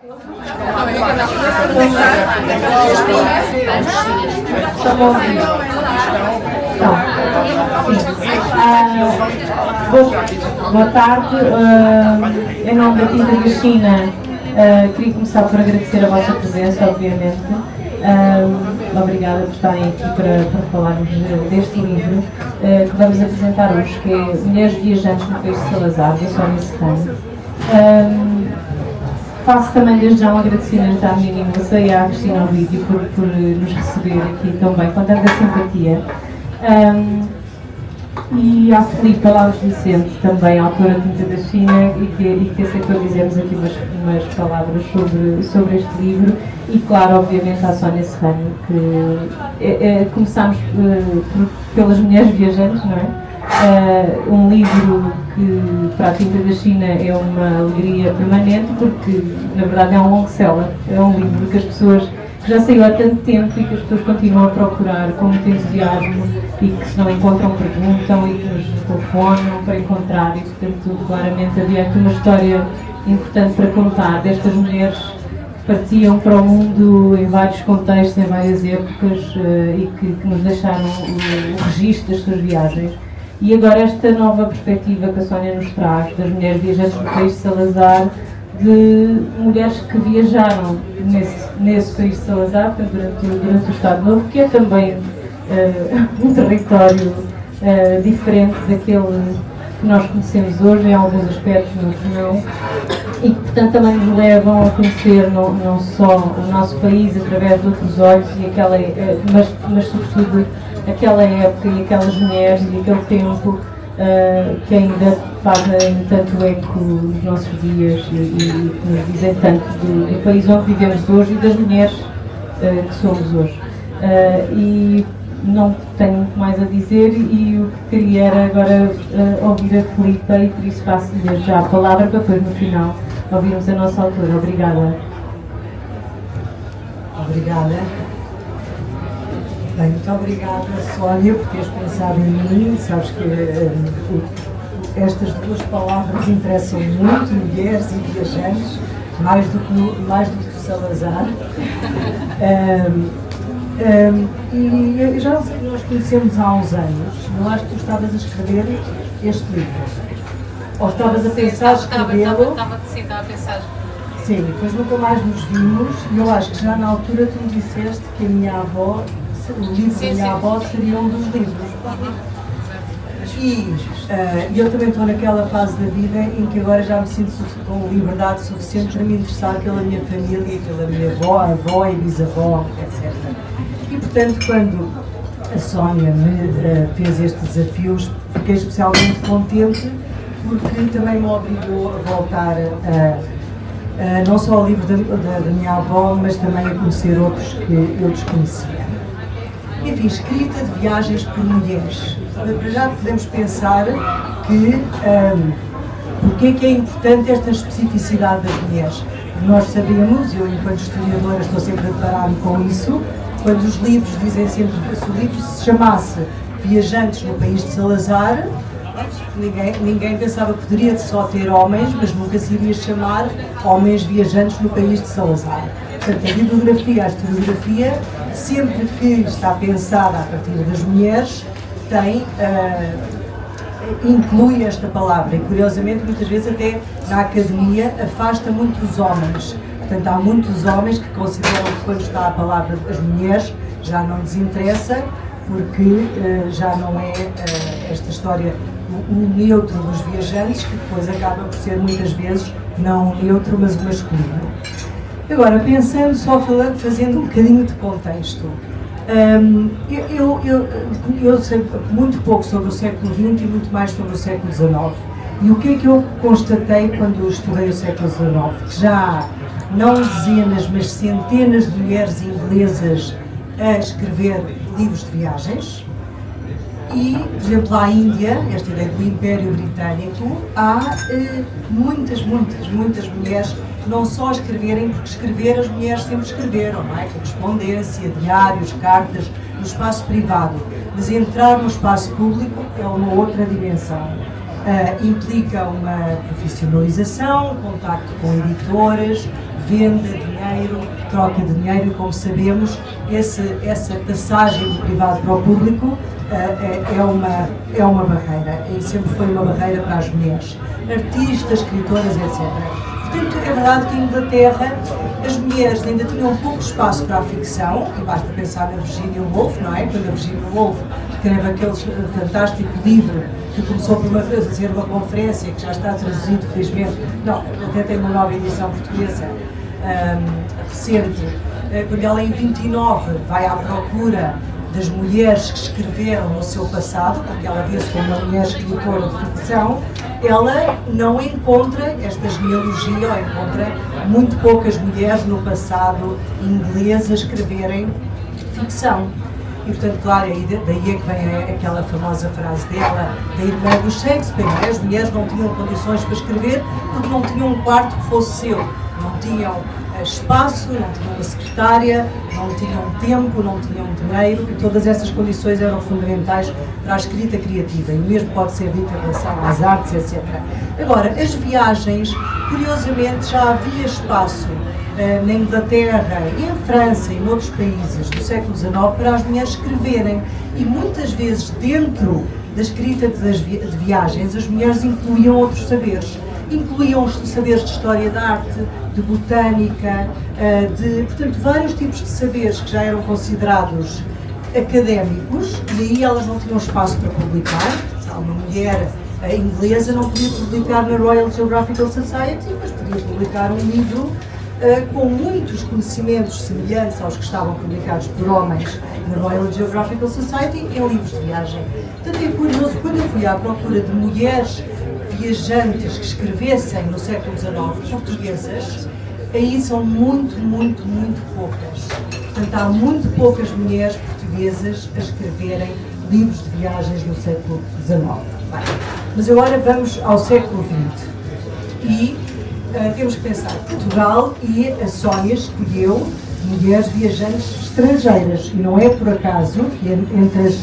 Boa tarde. Em nome da Tinta da China, queria começar por agradecer a vossa presença, obviamente. Obrigada por estarem aqui para falarmos deste livro que vamos apresentar hoje, que é Mulheres Viajantes no País de Salazar, da Sónia Serrano. Faço também desde já um agradecimento à Mini Moça e à Cristina Ovidio por nos receber aqui também com tanta simpatia. E à Filipe Laus Vicente, também autora de Tinta da China, e que aceitou dizermos aqui umas palavras sobre este livro. E claro, obviamente, à Sónia Serrano, que começámos pelas Mulheres Viajantes, não é? Um livro que para a Tinta da China é uma alegria permanente, porque na verdade é um long seller, é um livro que as pessoas, que já saiu há tanto tempo e que as pessoas continuam a procurar com muito entusiasmo e que se não encontram perguntam e que nos telefonam para encontrar, e portanto claramente havia aqui uma história importante para contar destas mulheres que partiam para o mundo em vários contextos, em várias épocas e que nos deixaram o registro das suas viagens. E agora esta nova perspectiva que a Sónia nos traz das mulheres viajantes no país de Salazar, de mulheres que viajaram nesse país de Salazar, durante o Estado Novo, que é também um território diferente daquele que nós conhecemos hoje, em alguns aspectos, noutros não, e que portanto também nos levam a conhecer não só o nosso país através de outros olhos, mas sobretudo aquela época e aquelas mulheres e aquele tempo que ainda fazem tanto eco nos nossos dias e que nos dizem tanto do país onde vivemos hoje e das mulheres que somos hoje. E não tenho muito mais a dizer, e o que queria era agora ouvir a Filipa, e por isso passo-lhe desde já a palavra para depois no final ouvirmos a nossa autora. Obrigada. Obrigada. Bem, muito obrigada, Sónia, por teres pensado em mim. Sabes que estas duas palavras interessam muito, mulheres e viajantes, mais do que Salazar. E eu já não sei, nós conhecemos há uns anos. Eu acho que tu estavas a escrever este livro. Ou estavas a pensar escrevê-lo? Estava a pensar. Sim, depois nunca mais nos vimos, e eu acho que já na altura tu me disseste que a minha avó, o livro da minha avó seria um dos livros. E eu também estou naquela fase da vida em que agora já me sinto com liberdade suficiente para me interessar pela minha família, pela minha avó e bisavó, etc. E portanto, quando a Sónia me fez estes desafios, fiquei especialmente contente, porque também me obrigou a voltar não só ao livro da minha avó, mas também a conhecer outros que eu desconhecia. Enfim, escrita de viagens por mulheres. Para já podemos pensar que porque é importante esta especificidade das mulheres. Nós sabemos, eu enquanto historiadora estou sempre a deparar-me com isso, quando os livros dizem sempre que se o livro se chamasse Viajantes no País de Salazar, ninguém pensava que poderia só ter homens, mas nunca se iria chamar Homens Viajantes no País de Salazar. Portanto, a bibliografia, a historiografia, sempre que está pensada a partir das mulheres, inclui esta palavra, e curiosamente muitas vezes até na academia afasta muito os homens. Portanto, há muitos homens que consideram que quando está a palavra das mulheres já não lhes interessa, porque já não é esta história o neutro dos viajantes, que depois acaba por ser muitas vezes não um neutro, mas o masculino. Agora, pensando, fazendo um bocadinho de contexto, eu sei muito pouco sobre o século XX e muito mais sobre o século XIX. E o que é que eu constatei quando estudei o século XIX? Que já há não dezenas, mas centenas de mulheres inglesas a escrever livros de viagens. E, por exemplo, à Índia, esta ideia do Império Britânico, há muitas mulheres não só a escreverem, porque escrever as mulheres sempre escreveram, não é? Correspondência, diários, cartas, no espaço privado. Mas entrar no espaço público é uma outra dimensão. Implica uma profissionalização, contacto com editoras, venda dinheiro, troca de dinheiro, e como sabemos, essa passagem do privado para o público é uma barreira, e sempre foi uma barreira para as mulheres, artistas, escritoras, etc. Portanto, é verdade que em Inglaterra as mulheres ainda tinham pouco espaço para a ficção, e basta pensar na Virginia Woolf, não é? Quando a Virginia Woolf escreve aquele fantástico livro que começou por fazer uma conferência, que já está traduzido, felizmente, não, até tem uma nova edição portuguesa recente, quando ela em 29 vai à procura das mulheres que escreveram no seu passado, porque ela vê-se como uma mulher escritora de ficção, ela não encontra esta genealogia, ou encontra muito poucas mulheres no passado inglês a escreverem ficção. E, portanto, claro, daí é que vem aquela famosa frase dela, da irmã do Shakespeare, não é? As mulheres não tinham condições para escrever porque não tinham um quarto que fosse seu, não tinham espaço, não tinham uma secretária, não tinham tempo, não tinham dinheiro, e todas essas condições eram fundamentais para a escrita criativa, e mesmo pode ser dito em relação às artes, etc. Agora, as viagens, curiosamente, já havia espaço na Inglaterra e em França e em outros países do século XIX para as mulheres escreverem, e muitas vezes dentro da escrita de viagens as mulheres incluíam outros saberes. Incluíam os saberes de história da arte, de botânica, portanto, vários tipos de saberes que já eram considerados académicos, e aí elas não tinham espaço para publicar. Uma mulher inglesa não podia publicar na Royal Geographical Society, mas podia publicar um livro com muitos conhecimentos semelhantes aos que estavam publicados por homens na Royal Geographical Society em livros de viagem. Portanto, é curioso, quando eu fui à procura de mulheres viajantes que escrevessem no século XIX portuguesas, aí são muito poucas. Portanto, há muito poucas mulheres portuguesas a escreverem livros de viagens no século XIX. Bem, mas agora vamos ao século XX. E temos que pensar, Portugal, e a Sónia escolheu mulheres viajantes estrangeiras, e não é por acaso que entre as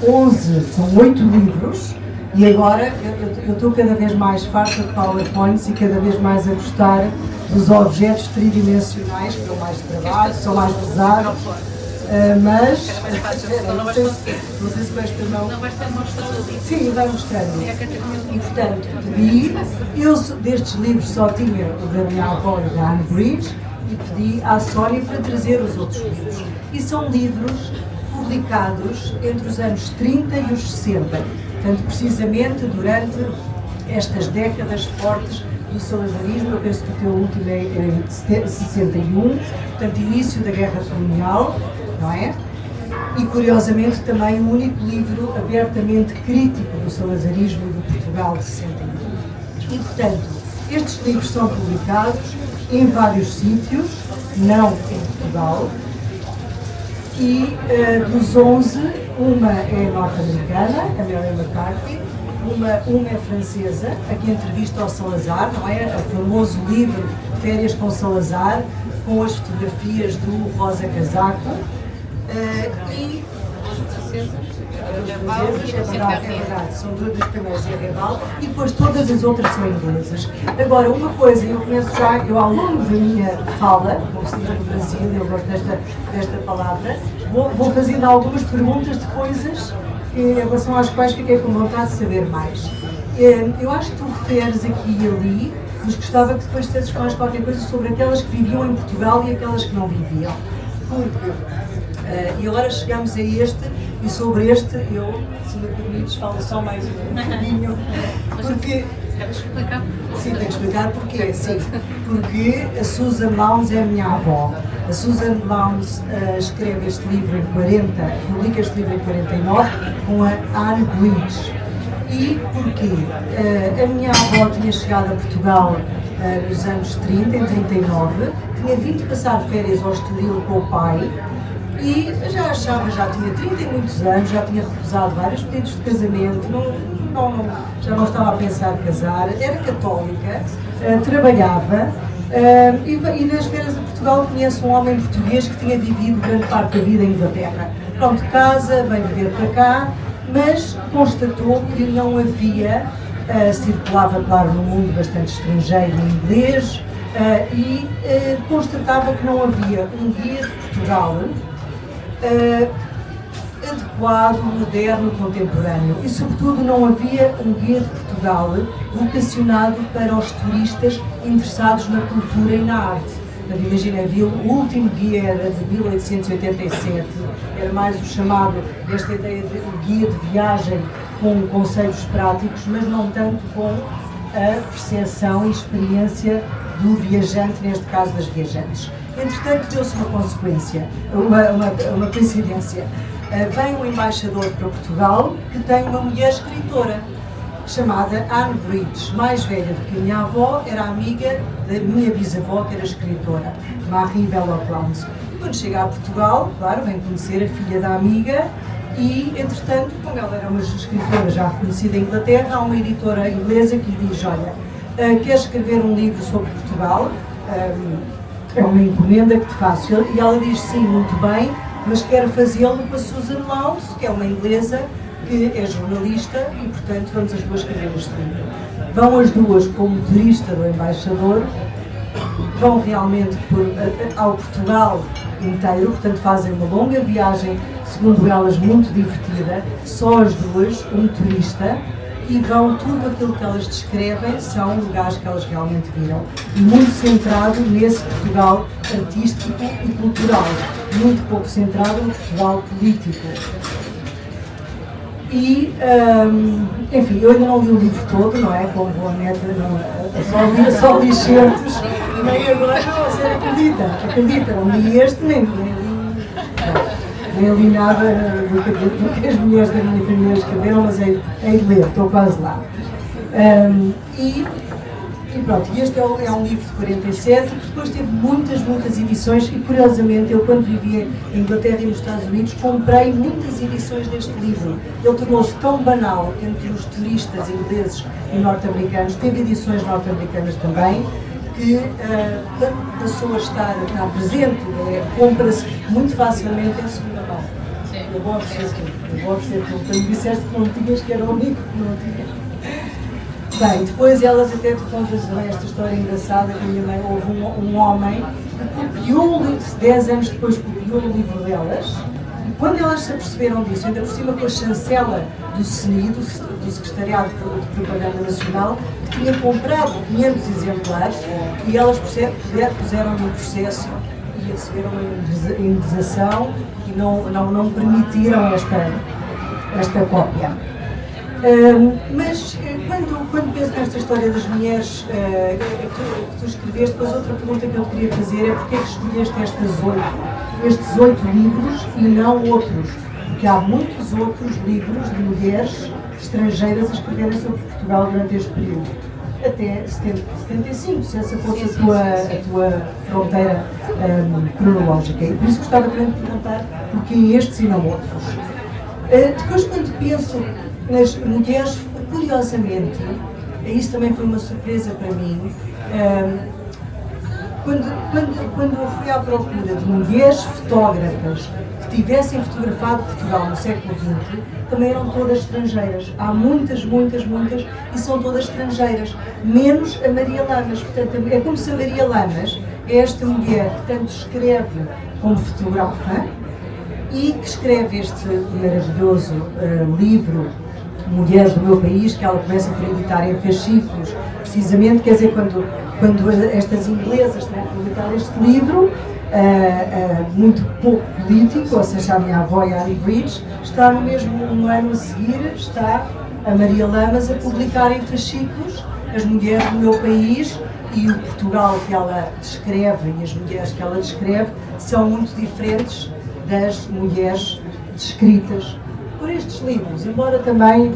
11, são 8 livros. E agora eu estou cada vez mais farta de PowerPoints e cada vez mais a gostar dos objetos tridimensionais, que dão mais trabalho, são mais pesados, mas não sei se vais ter mão. Não vais ter mostrado. Sim, vai mostrando. E portanto, pedi, eu destes livros só tinha o da minha avó e da Anne Bridge, e pedi à Sónia para trazer os outros livros. E são livros publicados entre os anos 30 e os 60. Portanto, precisamente durante estas décadas fortes do salazarismo, eu penso que o teu último é em 61, portanto, início da Guerra Colonial, não é? E, curiosamente, também o único livro abertamente crítico do salazarismo e do Portugal de 61. E, portanto, estes livros são publicados em vários sítios, não em Portugal, e dos 11, uma é norte-americana, a Mary McCarthy, uma é francesa, a que entrevista ao Salazar, não é? O famoso livro Férias com Salazar, com as fotografias do Rosa Casaco, e é verdade, são duas das primeiras e a Reval, e depois todas as outras são inglesas. Agora, uma coisa, eu ao longo da minha fala, como se diz no Brasil, eu gosto desta palavra, vou fazendo algumas perguntas de coisas em relação às quais fiquei com vontade de saber mais. Eu acho que tu referes aqui e ali, mas gostava que depois dissesses mais qualquer coisa sobre aquelas que viviam em Portugal e aquelas que não viviam. E agora chegamos a este, e sobre este eu, se me permites, falo só mais um bocadinho, porque... Sim, tenho que explicar porquê, sim. Porque a Susan Lowndes é a minha avó. A Susan Lowndes escreve este livro em 40, publica este livro em 49, com a Anne Bridge. E porquê? A minha avó tinha chegado a Portugal nos anos 30, em 39, tinha vindo passar férias ao Estoril com o pai, e já tinha 30 e muitos anos, já tinha recusado vários pedidos de casamento, já não estava a pensar em casar, era católica, trabalhava, e nas férias de Portugal conhece um homem português que tinha vivido grande parte da vida em Inglaterra. Pronto, casa, vem viver para cá, mas constatou que não havia, circulava, claro, no mundo bastante estrangeiro, inglês, Constatava que não havia um guia de Portugal adequado, moderno, contemporâneo e, sobretudo, não havia um guia de Portugal vocacionado para os turistas interessados na cultura e na arte. Imagina, o último guia era de 1887, era mais o chamado, esta ideia de guia de viagem com conceitos práticos, mas não tanto com a percepção e experiência do viajante, neste caso das viajantes. Entretanto, deu-se uma consequência, uma coincidência. Vem um embaixador para Portugal que tem uma mulher escritora, chamada Anne Bridge, mais velha do que a minha avó, era amiga da minha bisavó, que era escritora, Marie Belloclance. Quando chega a Portugal, claro, vem conhecer a filha da amiga e, entretanto, como ela era uma escritora já reconhecida em Inglaterra, há uma editora inglesa que lhe diz, olha, quer escrever um livro sobre Portugal? É uma encomenda que te faço. E ela diz, sim, muito bem, mas quero fazê-lo com a Susan Lowndes, que é uma inglesa, que é jornalista e, portanto, vamos as duas escrever este livro. Vão as duas como turista do embaixador, vão realmente ao Portugal inteiro, portanto fazem uma longa viagem, segundo elas muito divertida, só as duas, um turista, e vão, tudo aquilo que elas descrevem são lugares que elas realmente viram. E muito centrado nesse Portugal artístico e cultural, muito pouco centrado no Portugal político. E, enfim, eu ainda não li o livro todo, não é? Como boa neta, só li certos. Nem agora, não, você acredita, não li este, nem li nada do que as mulheres da minha família escreveram, mas hei de ler, estou quase lá. E pronto, este é um livro de 47, que depois teve muitas edições e, curiosamente, eu quando vivia em Inglaterra e nos Estados Unidos, comprei muitas edições deste livro. Ele tornou-se tão banal entre os turistas ingleses e norte-americanos, teve edições norte-americanas também, que passou a estar presente, compra-se muito facilmente em segunda mão. Eu vou oferecer tudo. Quando me disseste que não tinhas, que era o único que não tinha. Bem, depois elas até te contam esta história engraçada que a minha mãe, houve um homem que copiou, 10 anos depois copiou o livro delas, e quando elas se aperceberam disso, ainda por cima com a chancela do SNI, do Secretariado de Propaganda Nacional, que tinha comprado 500 exemplares, e elas puseram no processo e receberam uma indenização e não permitiram esta cópia. Mas quando penso nesta história das mulheres que tu escreveste, depois outra pergunta que eu queria fazer é porque é que escolheste estes 8 livros e não outros? Porque há muitos outros livros de mulheres estrangeiras a escreverem sobre Portugal durante este período. Até 75, se essa fosse a tua fronteira cronológica. E por isso gostava também de perguntar porque estes e não outros. Depois, quando penso nas mulheres, curiosamente, isso também foi uma surpresa para mim, quando eu fui à procura de mulheres fotógrafas que tivessem fotografado Portugal no século XX, também eram todas estrangeiras. Há muitas, e são todas estrangeiras, menos a Maria Lamas. Portanto, é como se a Maria Lamas é esta mulher que tanto escreve como fotografa e que escreve este maravilhoso livro Mulheres do Meu País, que ela começa por editar em fascículos, precisamente, quer dizer, quando estas inglesas estão a publicar este livro, muito pouco político, ou seja, a minha avó e a Anne Bridge, está no ano a seguir, está a Maria Lamas a publicar em fascículos as mulheres do meu país, e o Portugal que ela descreve e as mulheres que ela descreve são muito diferentes das mulheres descritas por estes livros, embora também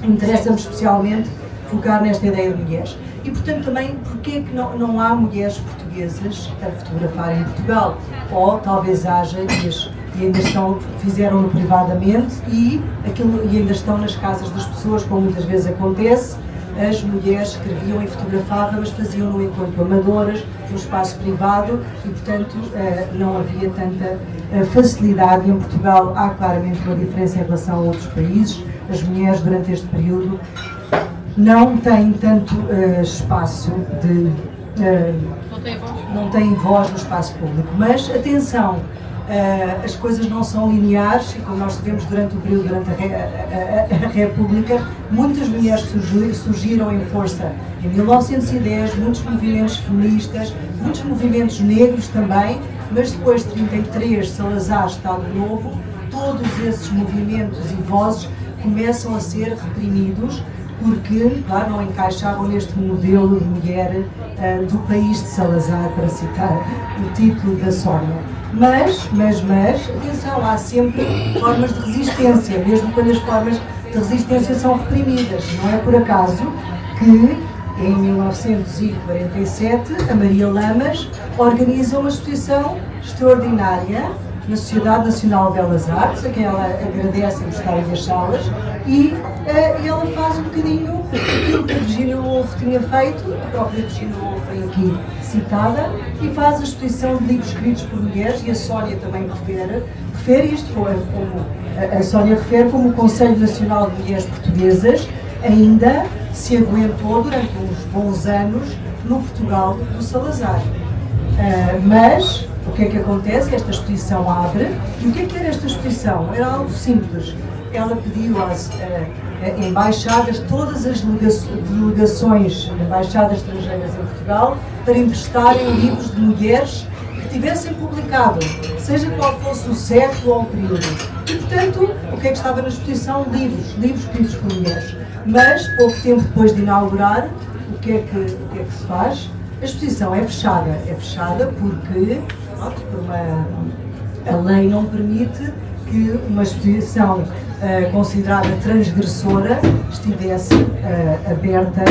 interessa-me especialmente focar nesta ideia de mulheres. E, portanto, também, porquê é que não há mulheres portuguesas a fotografar em Portugal? Ou talvez haja e ainda fizeram-no privadamente e ainda estão nas casas das pessoas, como muitas vezes acontece. As mulheres escreviam e fotografavam, mas faziam-no enquanto amadoras, no espaço privado, e, portanto, não havia tanta facilidade. Em Portugal há claramente uma diferença em relação a outros países. As mulheres, durante este período, não têm tanto espaço de não têm voz no espaço público. Mas, atenção, as coisas não são lineares e, como nós tivemos durante o período, durante a República, muitas mulheres surgiram em força em 1910, muitos movimentos feministas, muitos movimentos negros também, mas depois de 33, Salazar, Estado Novo, todos esses movimentos e vozes começam a ser reprimidos porque, claro, não encaixavam neste modelo de mulher do país de Salazar, para citar o título da Sónia. Mas, atenção, há sempre formas de resistência, mesmo quando as formas de resistência são reprimidas. Não é por acaso que, em 1947, a Maria Lamas organiza uma exposição extraordinária na Sociedade Nacional de Belas Artes, a quem ela agradece por estarem nas salas, e ela faz um bocadinho aquilo que a Virginia Woolf tinha feito, a própria Virginia Woolf foi aqui citada, e faz a exposição de livros escritos por mulheres, e a Sónia também refere isto, como a Sónia refere, como o Conselho Nacional de Mulheres Portuguesas ainda se aguentou durante uns bons anos no Portugal do Salazar. Mas o que é que acontece? Esta exposição abre, e o que era esta exposição? Era algo simples. Ela pediu às embaixadas, todas as delegações, embaixadas estrangeiras em Portugal, para emprestarem livros de mulheres que tivessem publicado, seja qual fosse o século ou o período. E, portanto, o que é que estava na exposição? Livros escritos por mulheres. Mas, pouco tempo depois de inaugurar, o que é que se faz? A exposição é fechada porque a lei não permite que uma exposição considerada transgressora estivesse aberta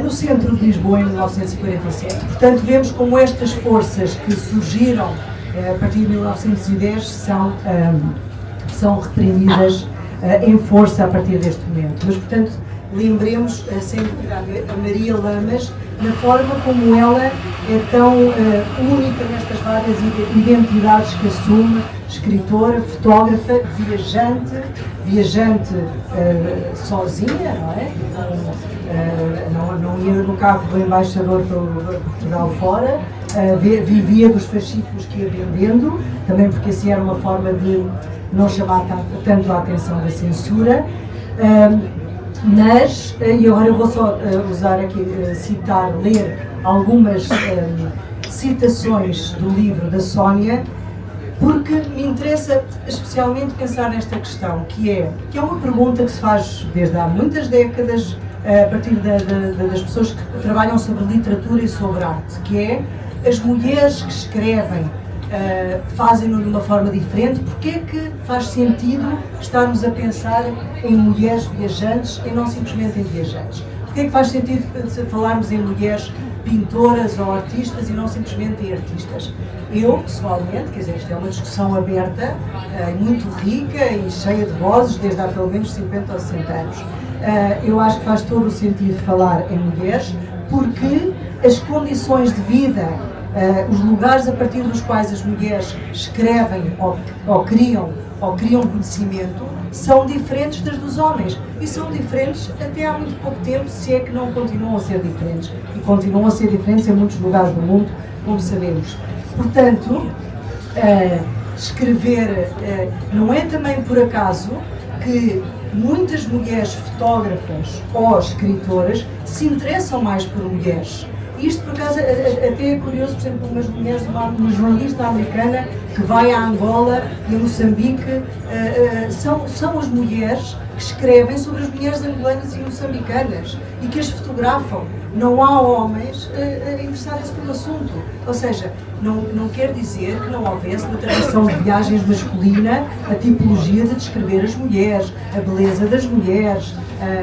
no centro de Lisboa em 1947. Portanto, vemos como estas forças que surgiram a partir de 1910 são reprimidas em força a partir deste momento. Mas, portanto, lembremos sempre a Maria Lamas na forma como ela é tão única nestas várias identidades que assume: escritora, fotógrafa, viajante sozinha, não é? Não ia no carro do embaixador para Portugal fora, vivia dos fascículos que ia vendendo, também porque assim era uma forma de não chamar tanto a atenção da censura. Mas, e agora eu vou só usar aqui, ler algumas citações do livro da Sónia, porque me interessa especialmente pensar nesta questão, que é uma pergunta que se faz desde há muitas décadas, a partir das pessoas que trabalham sobre literatura e sobre arte, que é: as mulheres que escrevem fazem-no de uma forma diferente? Porque é que faz sentido estarmos a pensar em mulheres viajantes e não simplesmente em viajantes? Porque é que faz sentido falarmos em mulheres pintoras ou artistas e não simplesmente em artistas? Eu, pessoalmente, quer dizer, isto é uma discussão aberta, muito rica e cheia de vozes desde há pelo menos 50 ou 60 anos. Eu acho que faz todo o sentido falar em mulheres, porque as condições de vida, os lugares a partir dos quais as mulheres escrevem ou criam conhecimento são diferentes das dos homens, e são diferentes até há muito pouco tempo, se é que não continuam a ser diferentes, e continuam a ser diferentes em muitos lugares do mundo, como sabemos. Portanto, escrever não é também por acaso que muitas mulheres fotógrafas ou escritoras se interessam mais por mulheres. Isto, por acaso, até é curioso, por exemplo, umas mulheres, uma jornalista americana que vai a Angola e a Moçambique, são as mulheres que escrevem sobre as mulheres angolanas e moçambicanas e que as fotografam. Não há homens interessados pelo assunto. Ou seja, não quer dizer que não houvesse na tradição de viagens masculina a tipologia de descrever as mulheres, a beleza das mulheres.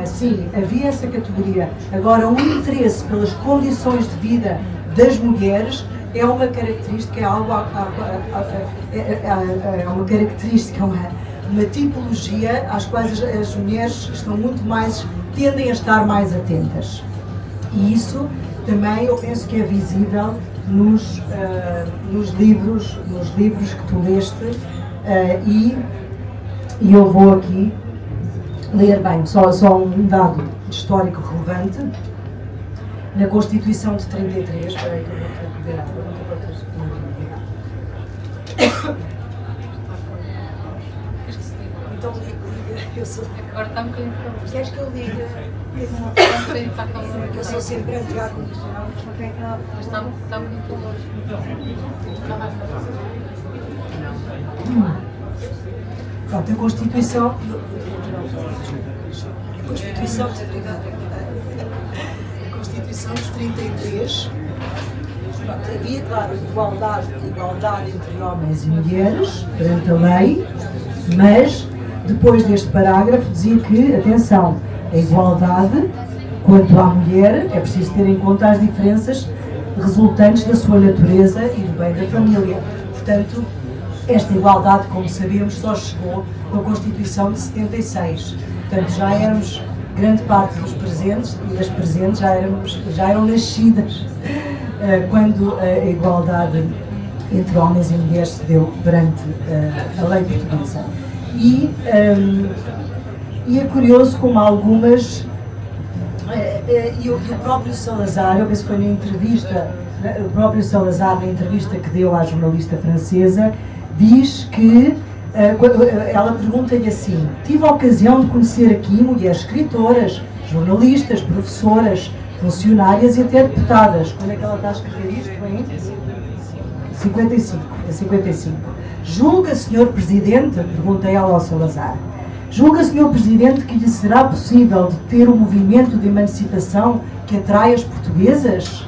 Sim, havia essa categoria. Agora, o interesse pelas condições de vida das mulheres é uma característica, uma característica, uma tipologia às quais as mulheres tendem a estar mais atentas. E isso também eu penso que é visível nos livros que tu leste, e eu vou aqui ler bem, só um dado histórico relevante. na Constituição de 33, espera aí que eu vou ter que ver água, não estou para ter então liga, eu sou... Agora está um bocadinho para você. Queres que eu liga? Eu sou sempre a jogar com isto, não? Mas está muito longe. Pronto, a Constituição de 33, pronto, havia, claro, igualdade entre homens e mulheres perante a lei, mas depois deste parágrafo dizia que, atenção, a igualdade quanto à mulher é preciso ter em conta as diferenças resultantes da sua natureza e do bem da família. Portanto, esta igualdade, como sabemos, só chegou com a Constituição de 76. Portanto, já éramos, grande parte dos presentes e das presentes já eram nascidas quando a igualdade entre homens e mulheres se deu perante a lei portuguesa. E é curioso como algumas, e o próprio Salazar, eu penso que foi na entrevista, o próprio Salazar, na entrevista que deu à jornalista francesa, diz que, ela pergunta-lhe assim: tive a ocasião de conhecer aqui mulheres escritoras, jornalistas, professoras, funcionárias e até deputadas. Quando é que ela está a escrever isto? Bem? 55. Julga, Sr. Presidente, pergunta ela ao Salazar, julga, Sr. Presidente, que lhe será possível de ter um movimento de emancipação que atrai as portuguesas?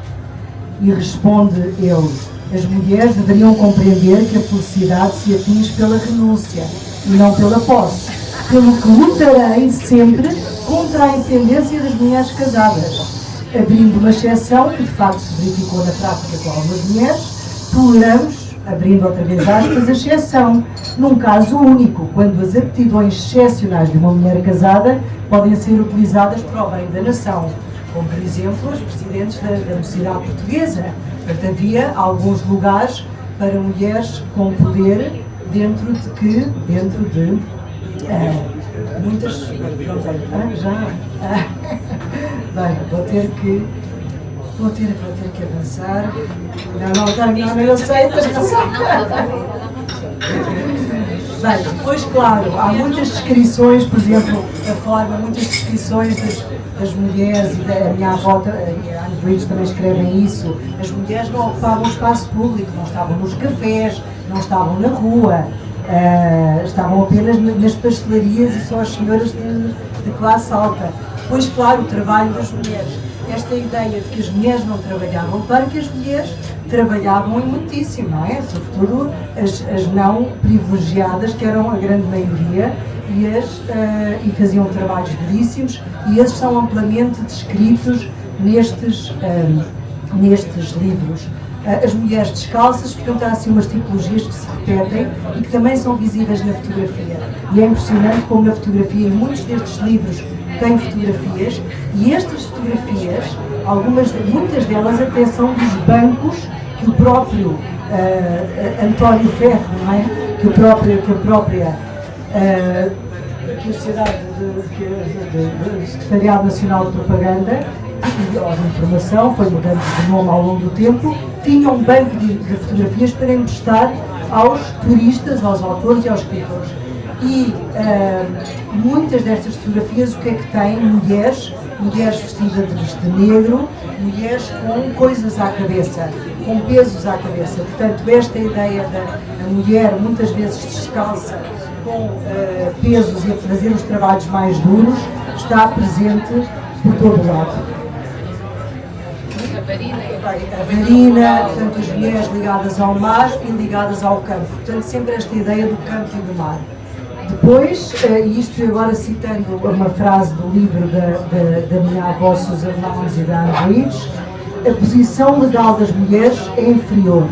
E responde ele: as mulheres deveriam compreender que a felicidade se atinge pela renúncia e não pela posse, pelo que lutarei sempre contra a tendência das mulheres casadas, abrindo uma exceção que de facto se verificou na prática com algumas mulheres. Toleramos, abrindo outra vez aspas, a exceção, num caso único, quando as aptidões excepcionais de uma mulher casada podem ser utilizadas para o bem da nação, como por exemplo os presidentes da mocidade portuguesa. Portanto, havia alguns lugares para mulheres com poder dentro de muitas... Bem, vou ter que avançar. Não, eu sei, bem, depois, claro, há muitas descrições, por exemplo, muitas descrições das mulheres, e da minha avó, e a Anne Bridge também escrevem isso. As mulheres não ocupavam o espaço público, não estavam nos cafés, não estavam na rua, estavam apenas nas pastelarias e só as senhoras de classe alta. Depois, claro, o trabalho das mulheres. Esta ideia de que as mulheres não trabalhavam, claro que as mulheres trabalhavam e muitíssimo, não é? Sobretudo as não privilegiadas, que eram a grande maioria, e faziam trabalhos duríssimos, e esses são amplamente descritos nestes livros. As mulheres descalças, portanto, há assim umas tipologias que se repetem e que também são visíveis na fotografia. E é impressionante como na fotografia, em muitos destes livros, tem fotografias, e estas fotografias, muitas delas até são dos bancos que o próprio António Ferro, não é? Que a Sociedade do Secretariado Nacional de Propaganda e de Informação, foi mudando de nome ao longo do tempo, tinha um banco de fotografias para emprestar aos turistas, aos autores e aos escritores. E muitas destas fotografias, o que é que têm? Mulheres vestidas de negro, mulheres com coisas à cabeça, com pesos à cabeça. Portanto, esta ideia da mulher muitas vezes descalça, com pesos e a fazer os trabalhos mais duros, está presente por todo o lado. A varina, portanto, as mulheres ligadas ao mar e ligadas ao campo. Portanto, sempre esta ideia do campo e do mar. Depois, isto agora citando uma frase do livro da minha avó Susan Lowndes e da Anne Bridge, a posição legal das mulheres é inferior.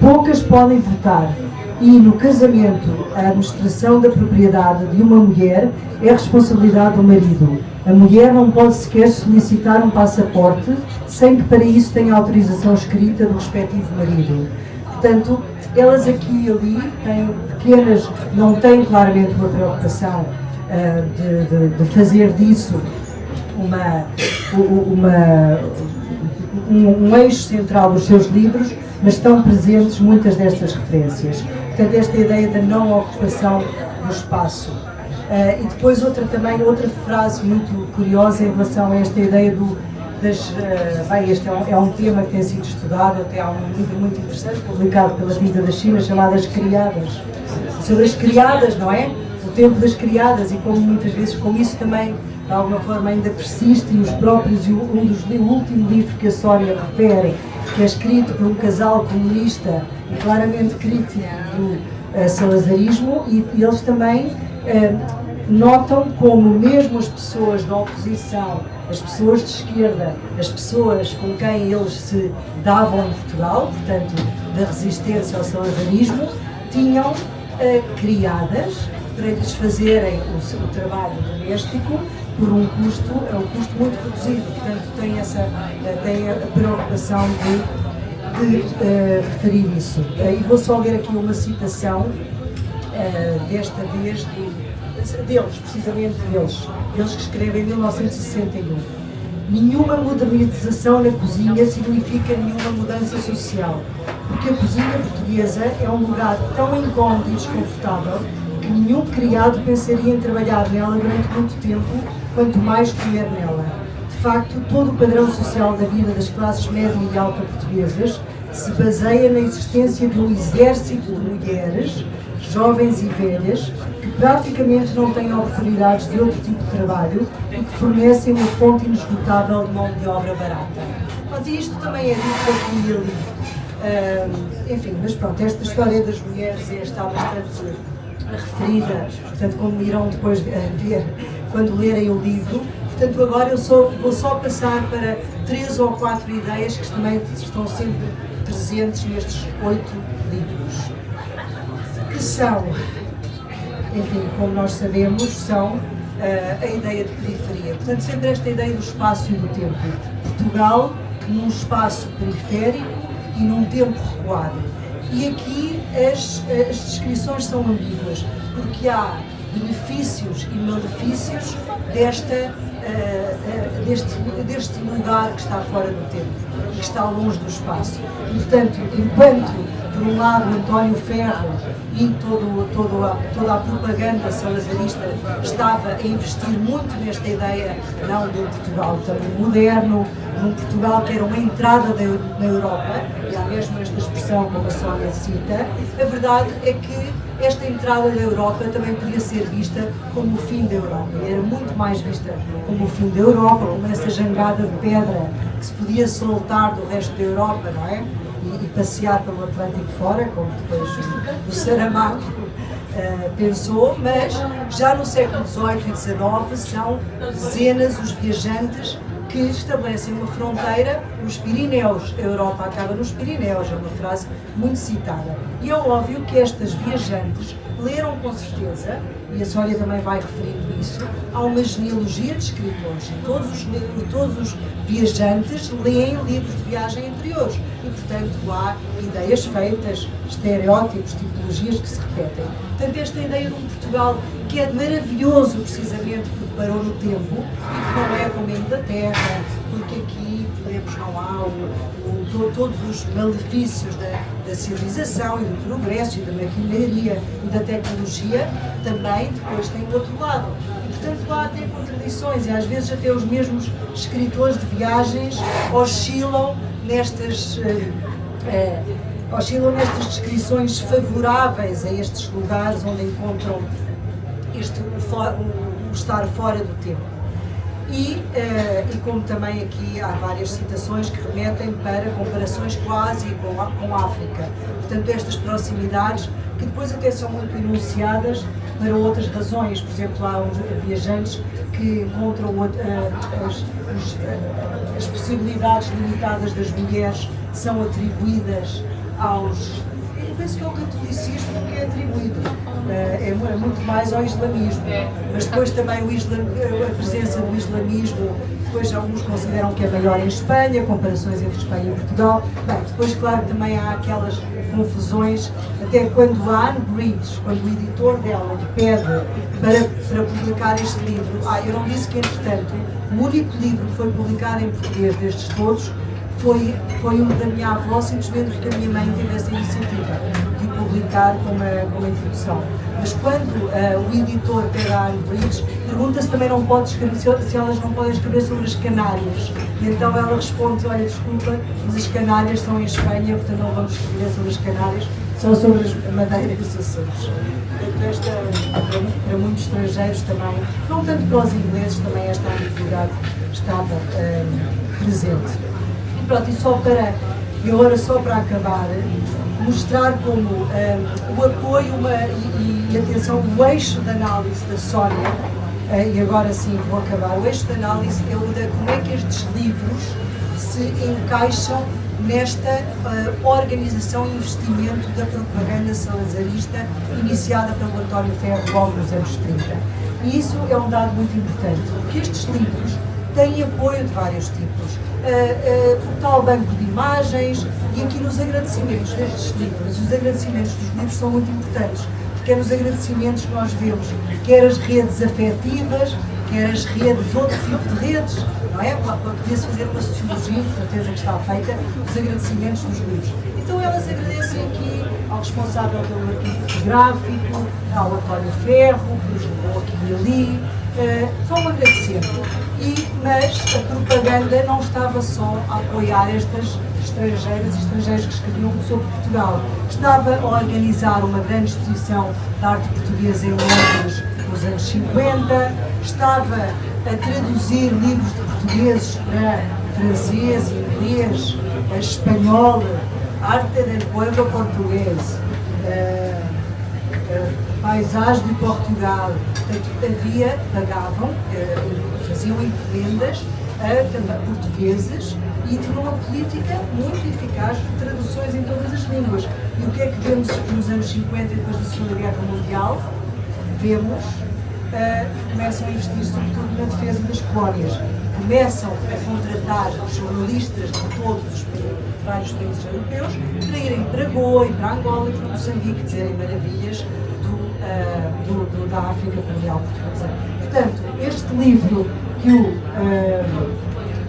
Poucas podem votar e, no casamento, a administração da propriedade de uma mulher é responsabilidade do marido. A mulher não pode sequer solicitar um passaporte sem que para isso tenha autorização escrita do respectivo marido. Portanto, elas aqui e ali têm pequenas, não têm claramente uma preocupação de fazer disso um eixo central dos seus livros, mas estão presentes muitas destas referências. Portanto, esta ideia da não ocupação do espaço. E depois outra frase muito curiosa em relação a esta ideia este é um tema que tem sido estudado, até há um livro muito interessante publicado pela Tinta da China chamado As Criadas, sobre as criadas, não é? O tempo das criadas e como muitas vezes, como isso também de alguma forma ainda persiste e os próprios, o último livro que a Sónia refere, que é escrito por um casal comunista e claramente crítico do salazarismo, e eles também notam como mesmo as pessoas da oposição, as pessoas de esquerda, as pessoas com quem eles se davam em Portugal, portanto, da resistência ao salazarismo, tinham criadas para lhes fazerem o trabalho doméstico por um custo muito reduzido. Portanto, tem a preocupação de referir isso. E vou só ler aqui uma citação, desta vez deles, precisamente deles que escrevem em 1961. Nenhuma modernização na cozinha significa nenhuma mudança social, porque a cozinha portuguesa é um lugar tão incómodo e desconfortável que nenhum criado pensaria em trabalhar nela durante muito tempo, quanto mais comer nela. De facto, todo o padrão social da vida das classes média e alta portuguesas se baseia na existência de um exército de mulheres, jovens e velhas, que praticamente não têm oportunidades de outro tipo de trabalho e que fornecem uma fonte inesgotável de mão de obra barata. Mas isto também é dito aqui e ali. Enfim, mas pronto, esta história das mulheres está bastante referida, portanto, como irão depois ver quando lerem o livro. Portanto, agora eu vou só passar para 3 ou 4 ideias que também estão sempre presentes nestes 8 livros, que são, enfim, como nós sabemos, são a ideia de periferia. Portanto, sempre esta ideia do espaço e do tempo. Portugal num espaço periférico e num tempo recuado. E aqui as descrições são ambíguas, porque há benefícios e malefícios deste lugar que está fora do tempo, que está longe do espaço. E, portanto, enquanto, por um lado, António Ferro e toda a propaganda salazarista estava a investir muito nesta ideia, não de um Portugal também moderno, num Portugal que era uma entrada na Europa, e há mesmo esta expressão como a Sónia cita, a verdade é que esta entrada da Europa também podia ser vista como o fim da Europa, e era muito mais vista como o fim da Europa, como essa jangada de pedra que se podia soltar do resto da Europa, não é? E passear pelo Atlântico fora, como depois o Saramago pensou, mas já no século XVIII e XIX são dezenas os viajantes que estabelecem uma fronteira nos Pirineus. A Europa acaba nos Pirineus, é uma frase muito citada. E é óbvio que estas viajantes leram com certeza, e a Sónia também vai referindo isso, há uma genealogia de escritores. Todos os viajantes leem livros de viagem anteriores e, portanto, há ideias feitas, estereótipos, tipologias que se repetem. Portanto, esta ideia de um Portugal que é maravilhoso precisamente porque parou no tempo e que não é como a Inglaterra, porque aqui não há todos os malefícios da civilização e do progresso e da maquinaria e da tecnologia, também depois tem o outro lado. E, portanto, há até contradições e às vezes até os mesmos escritores de viagens oscilam nestas descrições favoráveis a estes lugares onde encontram o estar fora do tempo. E como também aqui há várias citações que remetem para comparações com a Ásia e com a África. Portanto, estas proximidades que depois até são muito enunciadas para outras razões. Por exemplo, há uns viajantes que encontram as possibilidades limitadas das mulheres são atribuídas eu penso que é o catolicismo que é atribuído, é muito mais ao islamismo, mas depois também a presença do islamismo, depois alguns consideram que é maior em Espanha, comparações entre Espanha e Portugal. Bem, depois claro também há aquelas confusões, até quando a Anne Bridge, quando o editor dela lhe pede para publicar este livro, eu não disse que entretanto o único livro que foi publicado em português destes todos foi um da minha avó, simplesmente porque a minha mãe teve essa iniciativa de publicar com uma introdução. Mas quando o editor pede a Anne Bridge, pergunta-se também não pode escrever, se elas não podem escrever sobre as Canárias. E então ela responde, olha, desculpa, mas as Canárias estão em Espanha, portanto não vamos escrever sobre as Canárias, são sobre a Madeira e os Açores. Portanto, esta, para muitos estrangeiros também, não tanto para os ingleses, também esta ambiguidade estava presente. E pronto, e agora só para acabar, mostrar como o apoio e atenção, o eixo de análise da Sónia, e agora sim vou acabar, o eixo de análise é o de como é que estes livros se encaixam nesta organização e investimento da propaganda salazarista iniciada pelo António Ferro logo nos anos 30. E isso é um dado muito importante, porque estes livros têm apoio de vários tipos. O tal banco de imagens, e aqui nos agradecimentos destes livros, os agradecimentos dos livros são muito importantes, porque é nos agradecimentos que nós vemos quer as redes afetivas, quer as redes, outro tipo de redes, não é? Para poder-se fazer uma sociologia, de certeza que está feita, os agradecimentos dos livros. Então elas agradecem aqui ao responsável pelo arquivo fotográfico, ao António Ferro, que nos levou aqui e ali, vão agradecendo. Mas a propaganda não estava só a apoiar estas estrangeiras e estrangeiros que escreviam sobre Portugal. Estava a organizar uma grande exposição de arte portuguesa em Londres nos anos 50, estava a traduzir livros de portugueses para francês, inglês, espanhol, arte del pueblo português, paisagem de Portugal. Portanto, pagavam, faziam encomendas a portugueses e tinham uma política muito eficaz de traduções em todas as línguas. E o que é que vemos nos anos 50 e depois da Segunda Guerra Mundial? Vemos começam a investir sobretudo na defesa das colónias. Começam a contratar jornalistas de todos os vários países europeus para irem para Goa e para Angola e para Moçambique dizerem maravilhas da África colonial portuguesa. Portanto, este livro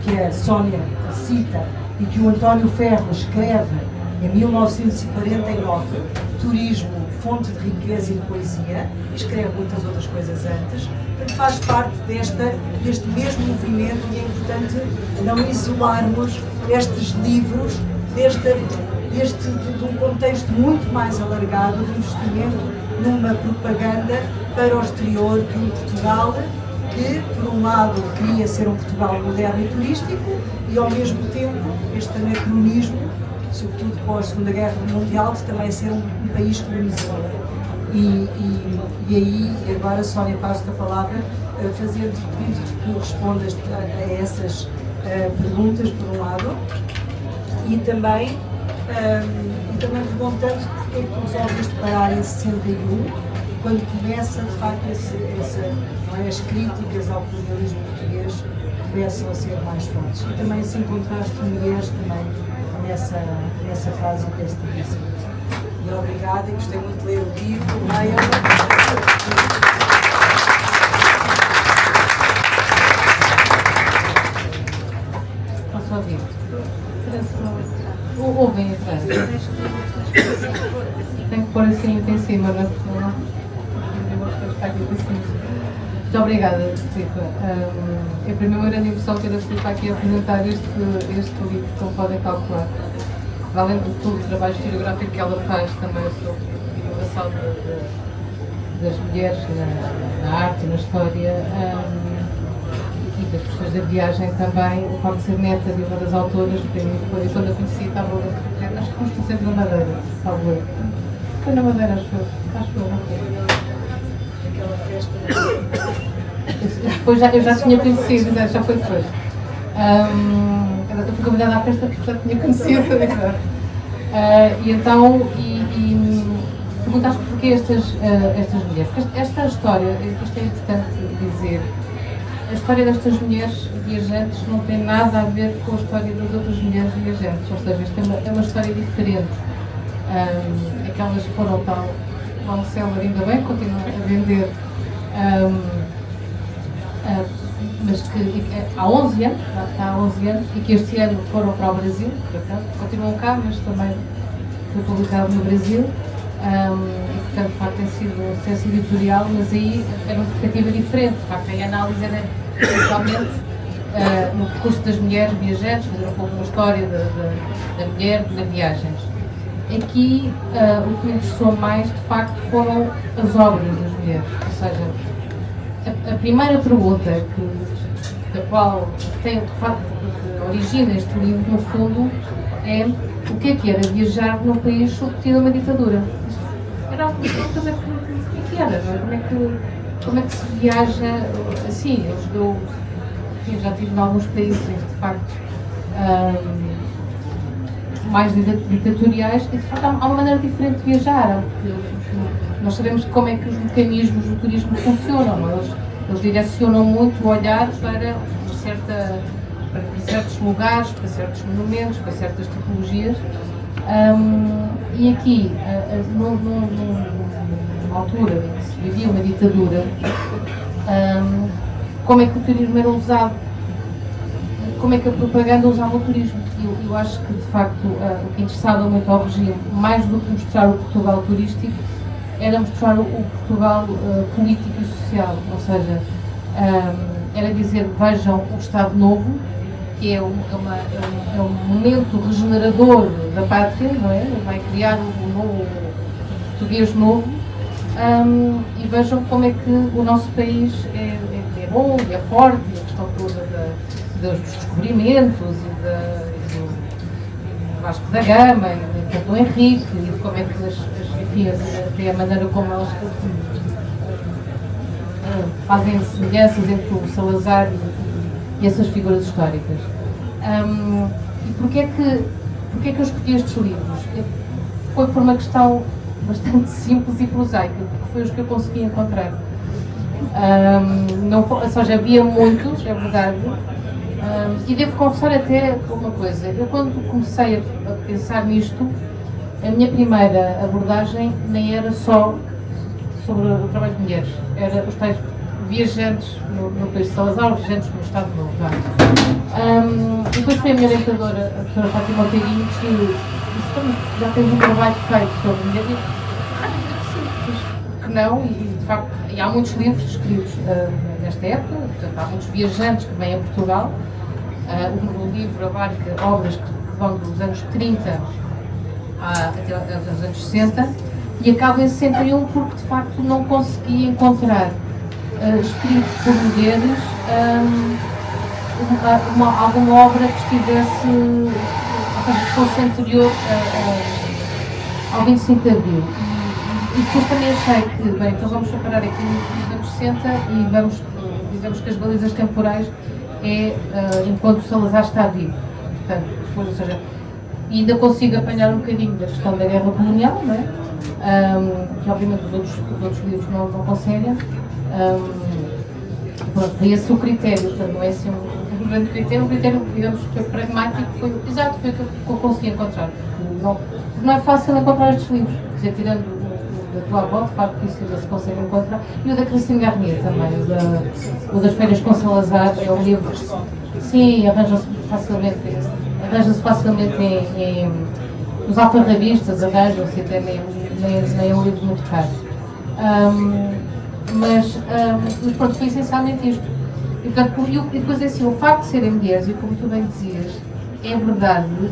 que a Sónia cita e que o António Ferro escreve em 1949, Turismo, Fonte de Riqueza e de Poesia, e escreve muitas outras coisas antes, portanto faz parte deste mesmo movimento, e é importante não isolarmos estes livros de um contexto muito mais alargado de investimento numa propaganda para o exterior de um Portugal que, por um lado, queria ser um Portugal moderno e turístico e, ao mesmo tempo, este anacronismo, sobretudo pós a Segunda Guerra Mundial, de também ser um país colonizador. E aí, agora, Sónia, passo-te a palavra, fazendo-te pedido que tu respondas a essas perguntas, por um lado, e também perguntando porque é que tu resolveste parar em 61, quando começa, de facto, as críticas ao colonialismo português começam a ser mais fortes. E também se encontraste mulheres também nessa fase deste livro. E obrigada, e gostei muito de ler o livro, leia. Posso ouvir? Ouvem atrás. Tenho que pôr assim em cima, não é? Muito obrigada, Filipe. É para mim uma grande emoção ter a Filipe aqui a apresentar este livro, como podem calcular. Além de todo o trabalho historiográfico que ela faz também sobre a inovação das mulheres na arte e na história, e das questões da viagem também, o facto de ser neta de uma das autoras, para mim foi, quando a conheci, estava a acho que nos conhecemos na Madeira, salvo eu. Foi na Madeira, acho eu, não foi? Aquela festa. Depois eu já tinha conhecido, já foi depois. Eu fui convidada à festa porque já tinha conhecido. E então, perguntaste porquê estas mulheres. Porque esta história, isto é importante dizer, a história destas mulheres viajantes não tem nada a ver com a história das outras mulheres viajantes, ou seja, isto é uma história diferente. Aquelas que foram tão seller, ainda bem, continuam a vender, mas que há 11 anos, está há 11 anos, e que este ano foram para o Brasil, por acaso, continuam cá, mas também foi publicado no Brasil, e portanto, de facto, tem sido um sucesso editorial, mas aí era uma perspectiva diferente, de facto, a análise era principalmente no percurso das mulheres viajantes, fazer um pouco uma história da mulher nas viagens. Aqui, o que me interessou mais, de facto, foram as obras das mulheres, ou seja, a primeira pergunta da qual tem, de facto, que origina este livro, no fundo, é o que era viajar num país submetido a uma ditadura. Era uma coisa que era, não é? Como é que se viaja assim? Eu já estive em alguns países em que, de facto, mais ditatoriais, e de facto há uma maneira diferente de viajar. Nós sabemos como é que os mecanismos do turismo funcionam, não é? Eles direcionam muito o olhar para certos lugares, para certos monumentos, para certas tipologias. E aqui, numa altura em que se vivia uma ditadura, como é que o turismo era usado? Como é que a propaganda usava o turismo? Eu acho que, de facto, o que interessava muito ao regime, mais do que mostrar o Portugal turístico, era mostrar o Portugal político e social, ou seja, era dizer, vejam o Estado Novo, que é um momento regenerador da pátria, não é? Vai criar um novo português novo, e vejam como é que o nosso país é bom e é forte, e a questão toda dos descobrimentos e do Vasco da Gama e do Henrique, e de como é que até a maneira como elas fazem semelhanças entre o Salazar e essas figuras históricas. E porquê é que eu escolhi estes livros? Foi por uma questão bastante simples e prosaica, porque foi os que eu consegui encontrar. Ou seja, havia muitos, é verdade, e devo confessar até uma coisa. Eu, quando comecei a pensar nisto, a minha primeira abordagem nem era só sobre o trabalho de mulheres, era os tais viajantes no país de Salazar, os viajantes no Estado Novo. E depois foi a minha orientadora, a professora Fátima Alteirinho, que disse: já tens um trabalho feito sobre mulheres? Que não, e de facto, há muitos livros escritos nesta época, portanto, há muitos viajantes que vêm a Portugal. O livro abarca obras que vão dos anos 30 até aos anos 60 e acaba em 61 porque, de facto, não consegui encontrar escritos por mulheres alguma obra que estivesse, ou seja, que fosse anterior ao 25 de Abril. E depois também achei que, bem, então vamos separar aqui nos anos 60 e dizemos que as balizas temporais é enquanto o Salazar está vivo. Portanto, depois, ou seja, ainda consigo apanhar um bocadinho da questão da guerra colonial, não é? Que obviamente os outros livros não conseguem. Pronto, e esse o critério, portanto, não é assim um grande critério, um critério, digamos, que foi pragmático, foi o que eu consegui encontrar. Não é fácil encontrar estes livros, quer dizer, tirando da tua avó, de facto, isso ainda se consegue encontrar, e o da Cristina Garnier também, o das Férias com Salazar, é um livro, sim, arranja-se facilmente nos alfarrabistas, arranjam-se, até nem é um livro muito caro. Mas pronto, foi essencialmente isto. E, portanto, e depois é assim, o facto de serem mulheres, e como tu bem dizias, é verdade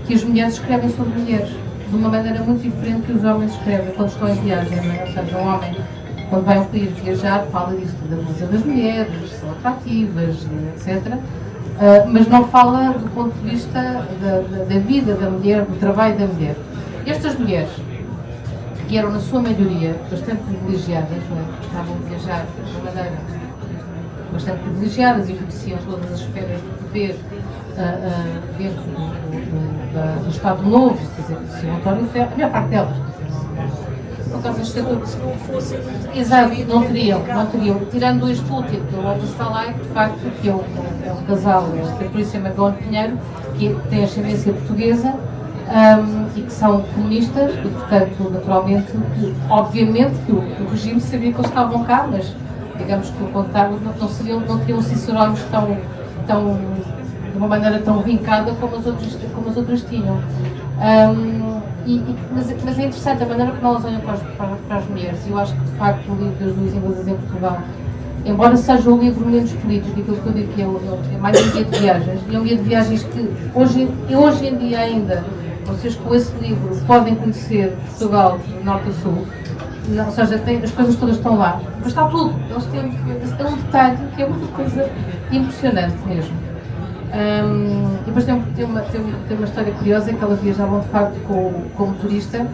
que as mulheres escrevem sobre mulheres de uma maneira muito diferente que os homens escrevem quando estão em viagem, não é? Ou seja, um homem, quando vai a um país viajar, fala disso, da beleza das mulheres, são atrativas, etc. Mas não fala do ponto de vista da vida da mulher, do trabalho da mulher. Estas mulheres, que eram na sua maioria bastante privilegiadas, não é? Que estavam a viajar de uma maneira bastante privilegiadas e conheciam todas as esferas do poder dentro do Estado Novo, quer dizer, conheciam António Ferro, a maior parte delas. Por causa deste setor. Exato, não teriam. Tirando este último, que é o Alves Talai, de facto, que é um casal, a Patrícia Magão Pinheiro, que tem ascendência portuguesa, e que são comunistas, e portanto, naturalmente, obviamente, que o regime sabia que eles estavam cá, mas digamos que o contábil não teriam cicerónios tão, de uma maneira tão vincada como as outras tinham. Mas é interessante a maneira como elas olham para as mulheres, e eu acho que de facto o livro das duas inglesas em Portugal, embora seja um livro menos político, aquilo que eu digo que é mais um guia de viagens, e é um guia de viagens que hoje em dia ainda, vocês com esse livro podem conhecer Portugal de norte a sul, ou seja, as coisas todas estão lá, mas está tudo, eles têm é um detalhe que é uma coisa impressionante mesmo. E depois tem uma história curiosa, que elas viajavam de facto com motorista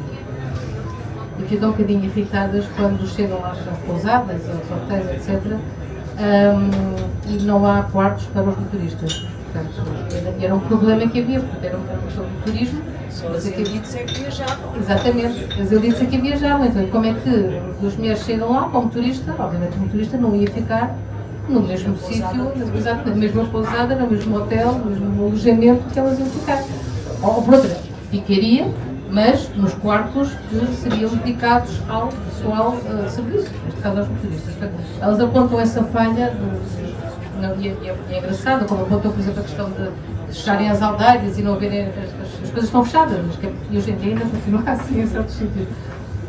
e ficam um bocadinho irritadas quando chegam às pousadas, aos hotéis, etc. E não há quartos para os motoristas. Portanto, era um problema que havia, porque era uma questão de turismo. Só as elites é que viajavam. Exatamente, as elites é que viajavam. Então, como é que as mulheres chegam lá como motorista? Obviamente, o motorista não ia ficar no mesmo sítio, na mesma pousada, no mesmo hotel, no mesmo alojamento que elas iam ficar. Ou por outra, ficaria, mas nos quartos que seriam dedicados ao pessoal de serviço, neste caso aos motoristas. Portanto, elas apontam essa falha, é engraçado, como apontam, por exemplo, a questão de fecharem as aldeias e não verem, as coisas estão fechadas, e hoje em dia ainda continua assim em certos sítios.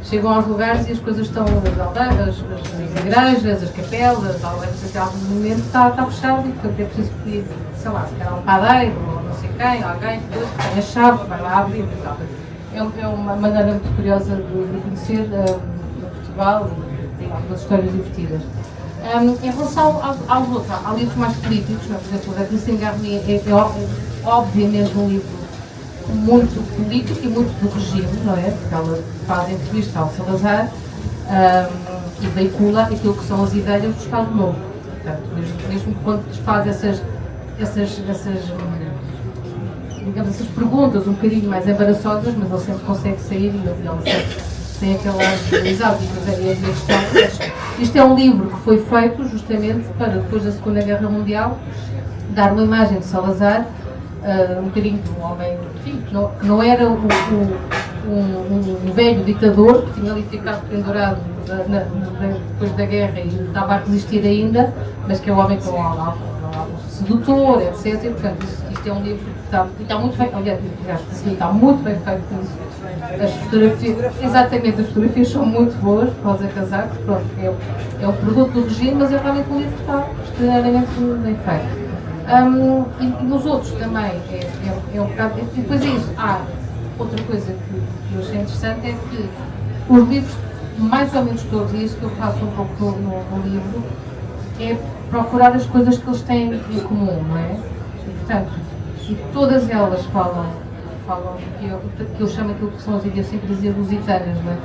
Chegam aos lugares e as coisas estão, as aldeias, as igrejas, as capelas, as aldeias, algum momento está fechado e portanto é preciso pedir, sei lá, se calhar um padeiro ou não sei quem, alguém que tem a chave, vai lá abrir e tal. É uma maneira muito curiosa de conhecer Portugal e tem algumas histórias divertidas. Em relação aos outros, há livros mais políticos, não é? Por exemplo, a Christine Garnier é obviamente um livro muito político e muito do regime, não é? Porque ela faz entrevista ao Salazar e veicula aquilo que são as ideias do Estado Novo. Portanto, mesmo quando faz essas perguntas um bocadinho mais embaraçosas, mas ele sempre consegue sair e ele sempre tem aquelas exáticas e a questão. Isto é um livro que foi feito justamente para, depois da Segunda Guerra Mundial, dar uma imagem de Salazar, um bocadinho de um homem, enfim, que não era um velho ditador que tinha ali ficado pendurado depois da guerra e estava a resistir ainda, mas que é um homem com um sedutor, etc. E, portanto, isto é um livro que está muito bem, aliás, está muito bem feito com isso. As fotografias, exatamente, as fotografias são muito boas, Rosa Casaco, pronto, é o produto do regime, mas é realmente um livro que está extraordinariamente bem feito. E nos outros também é um bocado. E depois é isso. Outra coisa que eu achei interessante é que os livros, mais ou menos todos, e é isso que eu faço um pouco no livro, é procurar as coisas que eles têm em comum, não é? E, portanto, e todas elas falam do que eu chamo aquilo que são as idiosincrasias lusitanas, não é?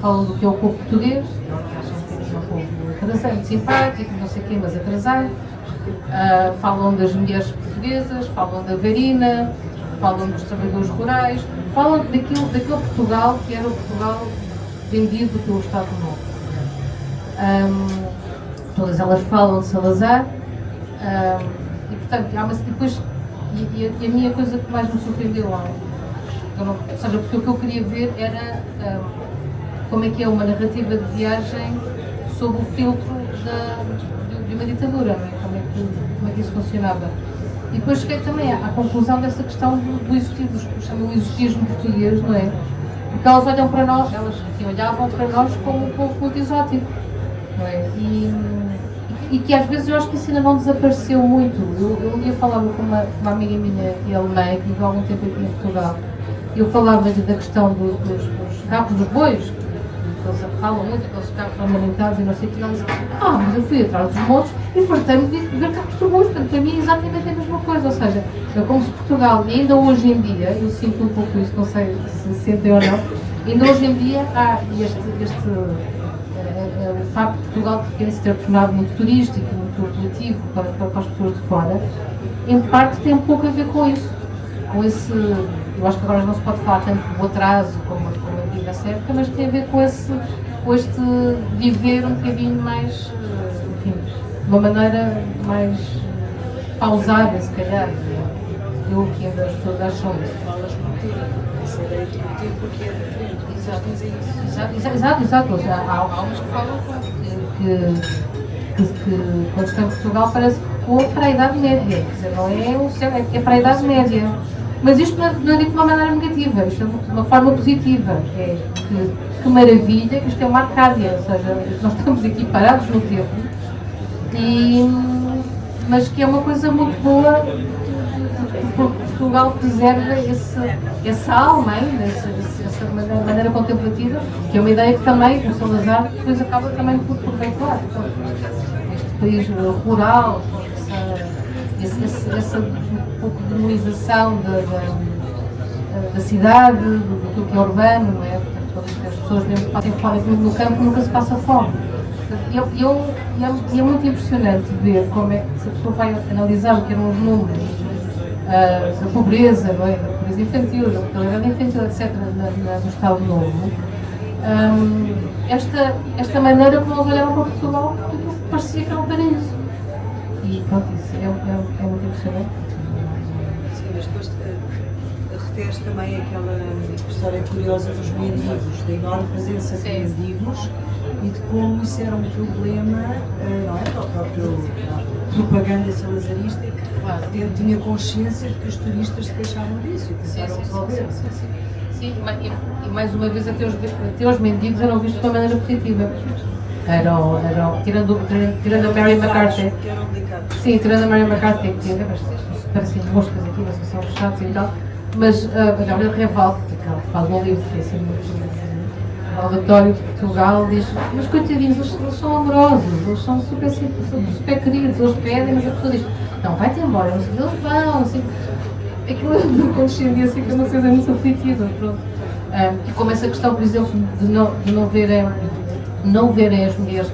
Falam do que é o povo português, que acham que é um povo atrasado, simpático, não sei o quê, mas atrasado. Falam das mulheres portuguesas, falam da varina, falam dos trabalhadores rurais, falam daquele Portugal que era o Portugal vendido pelo Estado Novo. Todas elas falam de Salazar e, portanto, depois, e a minha coisa que mais me surpreendeu lá, ou seja, porque o que eu queria ver era como é que é uma narrativa de viagem sob o filtro de uma ditadura, não é? Como é que isso funcionava. E depois cheguei também à conclusão dessa questão do exotismo, que chamam o exotismo português, não é? Porque elas olham para nós, elas olhavam para nós como um povo muito exótico, não é? E que às vezes eu acho que isso ainda não desapareceu muito. Eu um dia falava com uma amiga minha alemã, que viveu algum tempo aqui em Portugal, e eu falava-lhe da questão dos carros dos bois, que eles falam muito, aqueles carros ornamentados e não sei o que, ela disse, mas eu fui atrás dos motos e fartei-me de ver carros dos bois, portanto, para mim é exatamente a mesma coisa, ou seja, é como se Portugal, e ainda hoje em dia, eu sinto um pouco isso, não sei se sentem ou não, ainda hoje em dia há o facto de Portugal se ter tornado muito turístico, muito apelativo para as pessoas de fora, em parte tem um pouco a ver com isso, com esse, eu acho que agora não se pode falar tanto do atraso como eu digo nessa época, mas tem a ver com este viver um bocadinho mais, enfim, de uma maneira mais pausada, se calhar. Eu que ainda as pessoas acham isso. Falas contigo, essa ideia de contigo porque é diferente. Exato. Exato. Há umas que falam que que quando está em Portugal parece que recuou para a Idade Média, quer dizer, não é o céu, é para a Idade Média. Mas isto não é dito de uma maneira negativa, isto é de uma forma positiva. É que maravilha que isto é uma Arcádia, ou seja, nós estamos aqui parados no tempo, mas que é uma coisa muito boa, porque Portugal preserva essa alma ainda, essa maneira contemplativa, que é uma ideia que também o Salazar depois acaba também por veicular. Este país rural, essa um pouco de demonização da cidade, do que é urbano, não é? Portanto, as pessoas mesmo que passam fome no campo nunca se passa fome. E é muito impressionante ver como é que, se a pessoa vai analisar o que eram os números da pobreza, não é? Da pobreza infantil, da mortalidade infantil, etc., no Estado Novo, esta maneira como nós olhavam para Portugal, parecia que era um paraíso. E pronto, isso é muito impressionante. Sim, mas depois refere também àquela história curiosa dos mendigos, da enorme presença de mendigos e de como isso era um problema, não é? Para a própria propaganda salazarista, que tinha consciência de que os turistas se queixavam disso e tentaram resolver. Sim, e mais uma vez até os mendigos eram vistos de uma maneira positiva. Tirando a Mary McCarthy. Sim, tirando a Mary McCarthy, que parecem moscas aqui, mas são chatos e tal. Mas a Gabriela Reval, que faz um livro que é assim muito relatório de Portugal, diz: mas coitadinhos, eles são amorosos, eles são super queridos, eles pedem, mas a pessoa diz: não, vai-te embora, eles vão, assim. Aquilo é uma condescendência que é uma coisa muito aflitiva, pronto. E como essa questão, por exemplo, de não verem as mulheres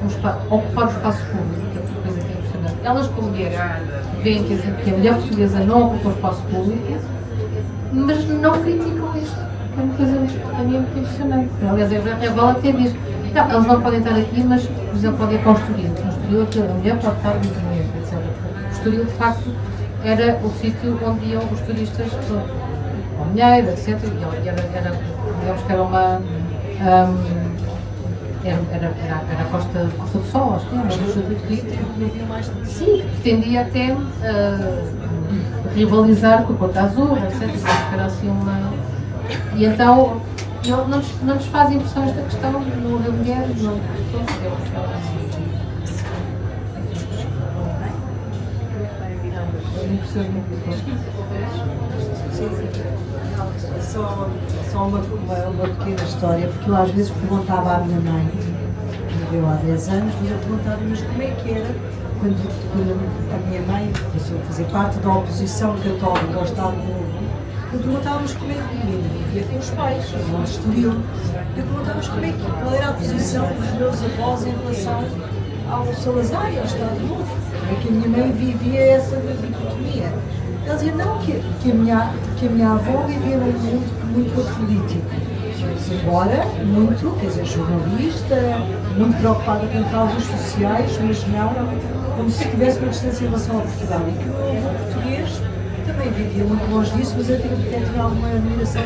ocupar o espaço público, que é uma coisa que é impressionante. Elas, como mulheres, veem que a mulher portuguesa não ocupa o espaço público, mas não criticam isto. É uma coisa a mim muito impressionante. Aliás, a Reval até diz: não, elas não podem estar aqui, mas, por exemplo, podem ir para o Estoril. No Estoril, a mulher pode estar muito bem, etc. O Estoril, de facto, era o sítio onde iam os turistas, com mulher, etc. E era, digamos que era uma. Era a Costa do Sol, acho que era, Costa do Rio. Sim, que pretendia até rivalizar com a Porta Azul, etc. Era assim uma. E então, não nos faz impressão esta questão da mulher, não. Só uma pequena história, porque eu às vezes perguntava à minha mãe, que viveu há 10 anos, mas eu perguntava: mas como é que era quando a minha mãe começou a fazer parte da oposição católica ao Estado Novo? Eu perguntava-nos como é que vivia com os pais, onde Estoril. Eu perguntava-nos qual era a posição dos meus avós em relação ao Salazar e ao Estado Novo. Como é que a minha mãe vivia essa dicotomia? Ela dizia: não, que a minha avó vivia num mundo muito apolítico. Embora muito, quer dizer, jornalista, muito preocupada com causas sociais, mas não como se tivesse uma distância em relação a Portugal. E que o avô português também vivia muito longe disso, mas eu tinha alguma admiração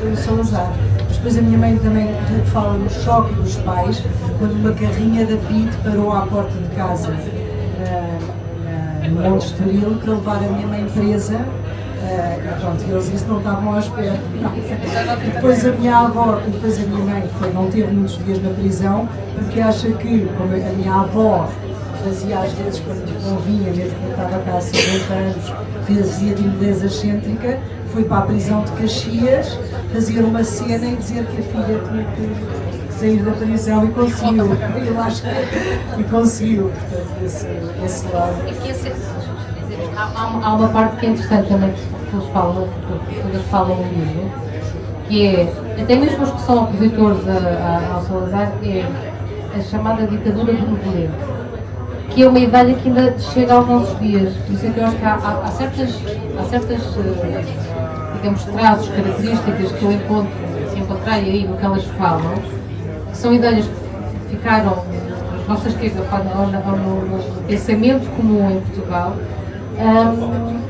pelo Salazar. Mas depois a minha mãe também fala no choque dos pais, quando uma carrinha da PIT parou à porta de casa no Monte Estoril para levar a minha mãe presa. E pronto, eles isso não estavam à espera. E depois a minha avó, e depois a minha mãe não teve muitos dias na prisão, porque acha que, como a minha avó fazia às vezes quando convinha, mesmo quando estava cá há 50 anos, fazia de inglesa excêntrica, foi para a prisão de Caxias fazer uma cena e dizer que a filha tinha que sair da prisão, e conseguiu. Eu acho que conseguiu, portanto, esse lado. Há uma parte que é interessante também, que todas falam no livro, que é, até mesmo os que são opositores ao Salazar, é a chamada ditadura do benevolente, que é uma ideia que ainda chega aos nossos dias. Por isso é que eu acho que há certas digamos, traços, características que eu encontrei aí no que elas falam, que são ideias que ficaram nas nossas esquerdas, no pensamento comum em Portugal,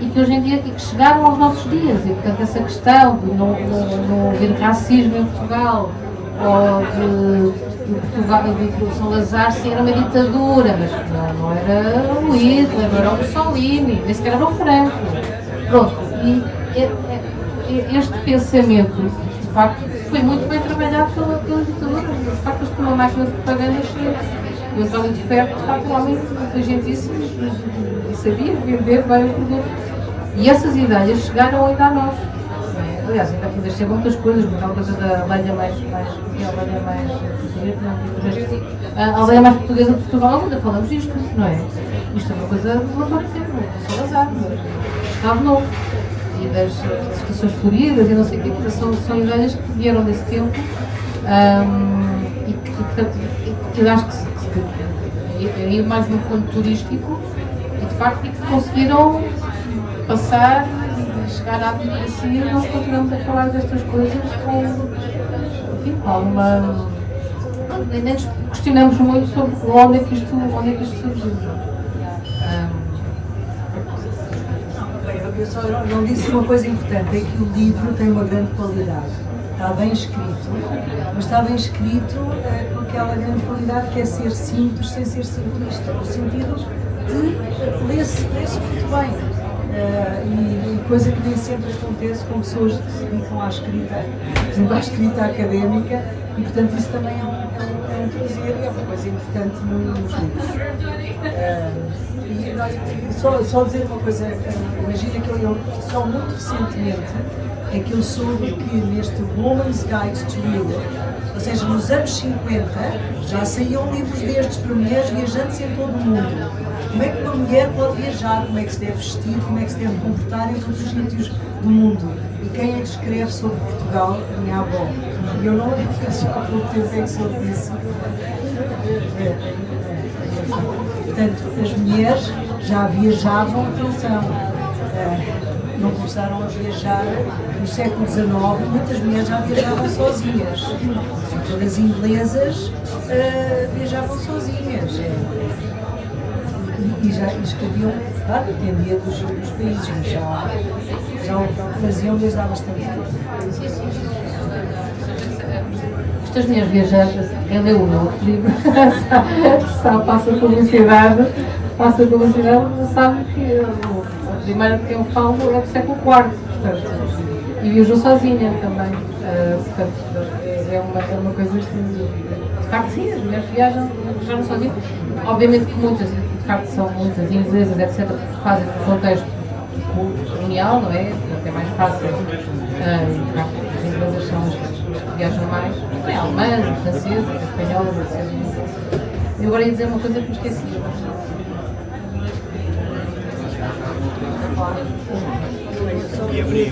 e que hoje em dia que chegaram aos nossos dias. E portanto essa questão de não haver racismo em Portugal, ou de Portugal, de Salazar, sim, era uma ditadura, mas não era o Hitler, não era o Mussolini, nem sequer era o Franco. Pronto, e este pensamento, de facto, foi muito bem trabalhado pela ditadura, de facto, isto foi uma máquina de propaganda excelente. O António de Ferro, de facto, era um homem inteligentíssimo e sabia vender bem o produto. E essas ideias chegaram ainda a nós. Aliás, ainda podes ser muitas coisas, aquela coisa da aldeia mais a aldeia mais portuguesa de Portugal, nós ainda falamos disto, não é? Isto é uma coisa do António Ferro, do Salazar, do Gustavo Novo, e das estações floridas e não sei o quê, são ideias que vieram desse tempo e portanto, eu acho que é mais no fundo turístico e de facto que conseguiram passar e chegar à democracia e nós continuamos a falar destas coisas com, enfim, com alguma... Nem nos questionamos muito sobre onde é que isto surgiu. Eu só não disse uma coisa importante, é que o livro tem uma grande qualidade. Está bem escrito, mas está bem escrito com aquela grande qualidade que é ser simples sem ser simplista, no sentido de ler-se muito bem. E coisa que nem sempre acontece com pessoas que se dedicam à escrita, por exemplo, à escrita académica, e portanto isso também é um prazer e é uma coisa importante nos livros. Só dizer uma coisa, imagina que eu só muito recentemente é que eu soube que neste Woman's Guide to Europe, ou seja, nos anos 50, já saíam livros destes para mulheres viajantes em todo o mundo. Como é que uma mulher pode viajar, como é que se deve vestir, como é que se deve comportar em todos os sítios do mundo. E quem é que escreve sobre Portugal? A minha avó. E eu não só há pouco tempo é que soube disso. Portanto, as mulheres já viajavam, atenção, não começaram a viajar no século XIX, muitas mulheres já viajavam sozinhas. Todas inglesas viajavam sozinhas. E já escreviam, claro, dependia dos países, mas já o faziam desde há bastante tempo. Estas mulheres viajantes, quem leu o meu livro, passa publicidade, sabe que a primeira que eu falo é do século IV, portanto, e viajou sozinha também, portanto, é uma coisa que, de facto, sim, as mulheres viajaram sozinhas, obviamente que muitas, de facto, são muitas inglesas, etc., que fazem no contexto colonial, não é? É mais fácil, as inglesas são as que viajam mais, é alemãs, francesas, espanholas, etc. Eu agora ia dizer uma coisa que me esqueci.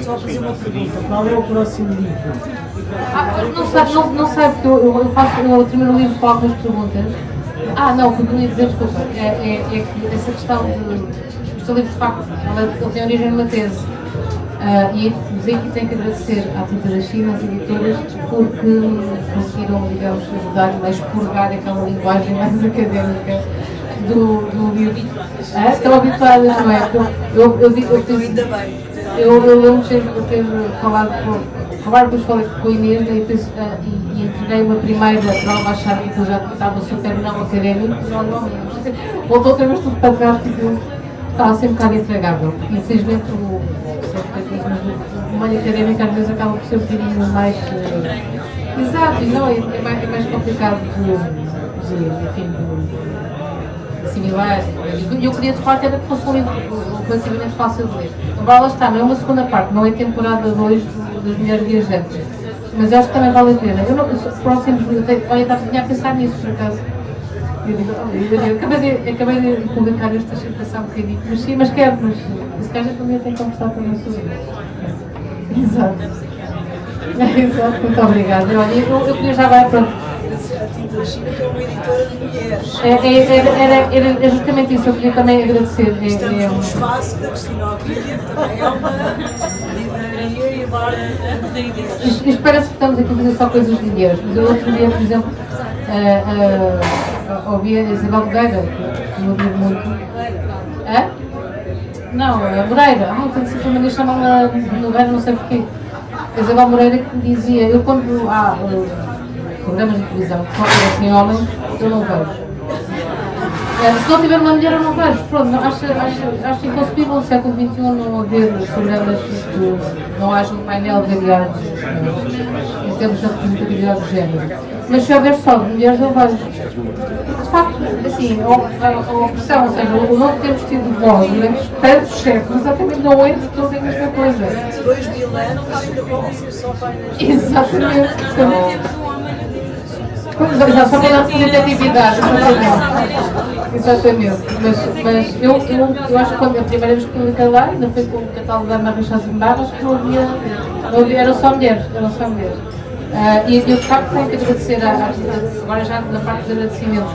Só fazer uma pergunta, qual é o próximo livro? Não sei, porque eu termino o livro com algumas perguntas. Não, o que eu ia dizer, desculpa, é que essa questão de... Este livro, de facto, ele tem origem numa tese. E dizer que tenho que agradecer à Tinta da China, às editoras, porque conseguiram, digamos, ajudar-me a expurgar aquela linguagem mais académica do livro. Estão habituadas, não é? Eu lembro de ter depois falei com a Inês e entreguei uma primeira prova a achar que já estava super não académico, voltou outra vez tudo para trás, porque estava sempre um bocado entregável. Infelizmente, o meio académico às vezes acaba por ser um bocadinho mais. Exato, não, é mais complicado de assimilar. E eu queria de facto era que fosse um livro relativamente fácil de ler. Agora lá está, não é uma segunda parte, não é temporada 2 das Mulheres Viajantes. Mas eu acho que também vale a pena. Eu tinha a pensar nisso por acaso. Acabei de publicar esta passar um bocadinho, mas sim, mas quero, mas se calhar também tenho que conversar também sobre isso. Exato, muito obrigada. Eu queria já vai pronto. A Tinta da China que é uma editora de mulheres. Era justamente isso, eu queria também agradecer. Estamos no espaço da Cristina Ovídia, que também é uma livraria e bar de ideias. Isto parece que estamos aqui a fazer só coisas de mulheres, mas eu outro dia, por exemplo, ouvi a Isabel Moreira, que me ouviu muito. Não, a Moreira. Tenho sempre uma vez chamá-la Moreira, não sei porquê. A Isabel Moreira que me dizia, eu quando programas de televisão que só aparecem homens, eu não vejo. Se não tiver uma mulher, eu não vejo. Pronto, acho inconcebível no século XXI não haver programas que não haja um painel variado em termos de representatividade de género. Mas se houver só de mulheres, eu vejo. De facto, assim, a opressão, ou seja, o não termos tido voz durante tantos séculos, exatamente não é de toda a mesma coisa. 2000 anos ainda vão ser só painéis. Exatamente. Já só para a representatividade. Exatamente. Mas eu acho que quando a primeira vez que publiquei lá, ainda foi com o catálogo da Ana Richard Zimbar, acho que não havia, eram só mulheres. E eu de facto tenho que agradecer, agora já na parte dos agradecimentos,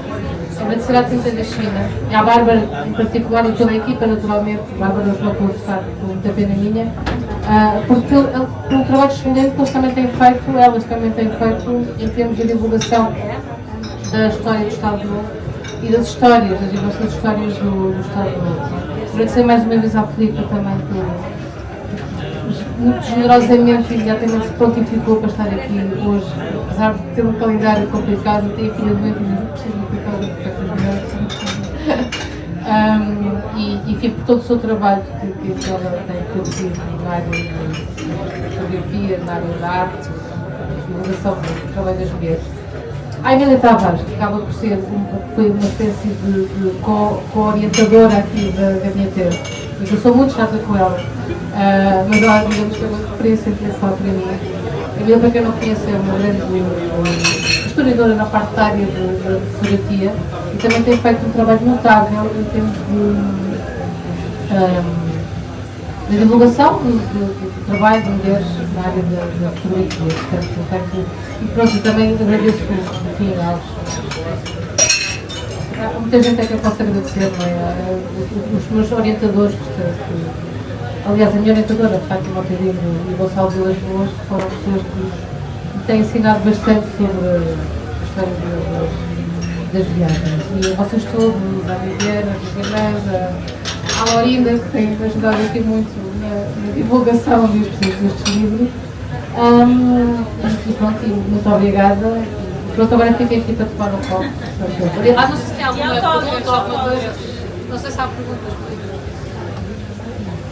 agradecer à Tinta da China, e à Bárbara em particular e toda a equipa, naturalmente, a Bárbara hoje não pôde estar com muita pena minha, pelo trabalho excelente que eles também têm feito, elas também têm feito em termos de divulgação da história do Estado Novo e das histórias, das diversas histórias do Estado Novo. Agradecer mais uma vez à Filipe também muito generosamente e imediatamente se prontificou para estar aqui hoje, apesar de ter um calendário complicado e ter a filha doente e não preciso e enfim, por todo o seu trabalho que ela tem produzido na área de fotografia, na área da arte, divulgação do trabalho das mulheres. A Emília Tavares, que acaba por ser foi uma espécie de co-orientadora aqui da minha tese. Eu sou muito chata com ela, mas ela, digamos que é uma referência intelectual para mim. A Emília, para quem não conhece, é uma grande historiadora na parte da área de fotografia e também tem feito um trabalho notável em termos de divulgação do trabalho de mulheres na área da fotografia. Portanto, e pronto, também agradeço, enfim, há muita gente é que eu posso agradecer, não é? Os meus orientadores, aliás, a minha orientadora, Fátima Pedrinho e Gonçalo Vilas Boas, foram pessoas que me têm ensinado bastante sobre a história das viagens. E vocês todos, a Viviana, a Guilherme, a Laurinda, que tem ajudado aqui muito na divulgação destes livros. E pronto, muito obrigada. Pronto, agora fiquei aqui para tomar um copo. Não sei se tem alguma pergunta ou alguma coisa. Não sei se há perguntas.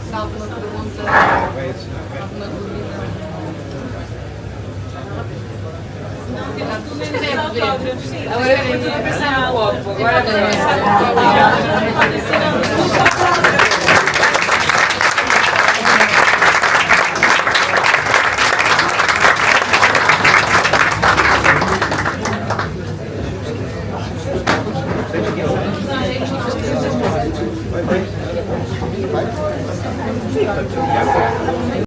Se há alguma pergunta, alguma dúvida. Agora eu vou pensar no copo. Vai.